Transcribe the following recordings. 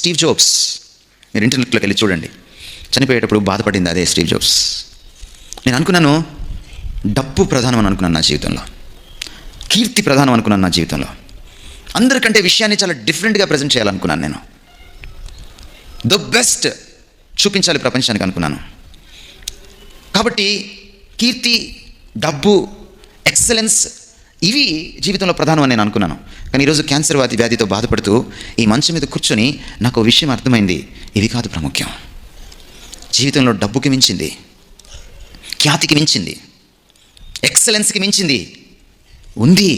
Steve jobs. మీరు ఇంటర్నెట్లోకి వెళ్ళి చూడండి. చనిపోయేటప్పుడు బాధపడింది అదే స్టీవ్ జాబ్స్. నేను అనుకున్నాను, డబ్బు ప్రధానం అని అనుకున్నాను నా జీవితంలో, కీర్తి ప్రధానం అనుకున్నాను నా జీవితంలో, అందరికంటే విషయాన్ని చాలా డిఫరెంట్గా ప్రజెంట్ చేయాలనుకున్నాను. నేను ద బెస్ట్ చూపించాలి ప్రపంచానికి అనుకున్నాను. కాబట్టి కీర్తి, డబ్బు, ఎక్సలెన్స్ ఇవి జీవితంలో ప్రధానం అని నేను అనుకున్నాను. కానీ ఈరోజు క్యాన్సర్ వ్యాధితో బాధపడుతూ ఈ మంచం మీద కూర్చొని నాకు విషయం అర్థమైంది, ఇవి కాదు ప్రాముఖ్యం. జీవితంలో డబ్బుకి మించింది, ఖ్యాతికి మించింది, ఎక్సలెన్స్కి మించింది ఉంది.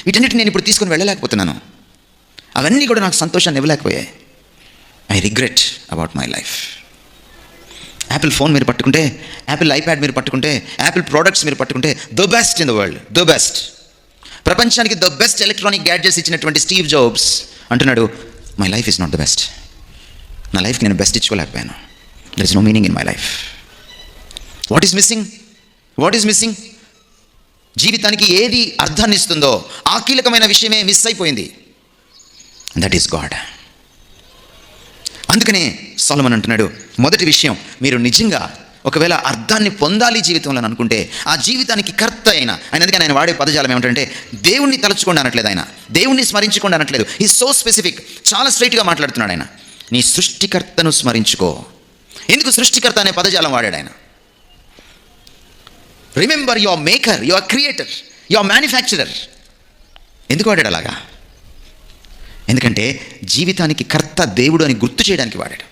వీటన్నిటిని నేను ఇప్పుడు తీసుకొని వెళ్ళలేకపోతున్నాను. అవన్నీ కూడా నాకు సంతోషాన్ని ఇవ్వలేకపోయాయి. I regret about my life. Apple phone మీరు పట్టుకుంటే, యాపిల్ ఐప్యాడ్ మీరు పట్టుకుంటే, యాపిల్ ప్రోడక్ట్స్ మీరు పట్టుకుంటే, the best in the world, the best. ప్రపంచానికి ద బెస్ట్ ఎలక్ట్రానిక్ గ్యాడ్జెట్స్ ఇచ్చినటువంటి స్టీవ్ జాబ్స్ అంటున్నాడు, my life is not the best. నా లైఫ్కి నేను బెస్ట్ ఇచ్చుకోలేకపోయాను. There is no meaning in my life. What is missing? What is missing? జీవితానికి ఏది అర్థాన్ని ఇస్తుందో ఆ కీలకమైన విషయమే మిస్ అయిపోయింది. That is God. అందుకనే సొలొమన్ అంటున్నాడు, మొదటి విషయం, మీరు నిజంగా ఒకవేళ అర్థాన్ని పొందాలి జీవితంలో అని అనుకుంటే, ఆ జీవితానికి కర్త అయిన ఆయన, అందుకని ఆయన వాడే పదజాలం ఏమిటంటే, దేవుణ్ణి తలుచుకోండి అనట్లేదు ఆయన, దేవుణ్ణి స్మరించుకోండి అనట్లేదు. ఈ సో స్పెసిఫిక్, చాలా స్ట్రైట్గా మాట్లాడుతున్నాడు ఆయన. నీ సృష్టికర్తను స్మరించుకో. ఎందుకు సృష్టికర్త అనే పదజాలం వాడాడు ఆయన? Remember your maker, your creator, your manufacturer. ఎందుకు వాడాడు అలాగా? ఎందుకంటే జీవితానికి కర్త దేవుడు అని గుర్తు చేయడానికి వాడాడు.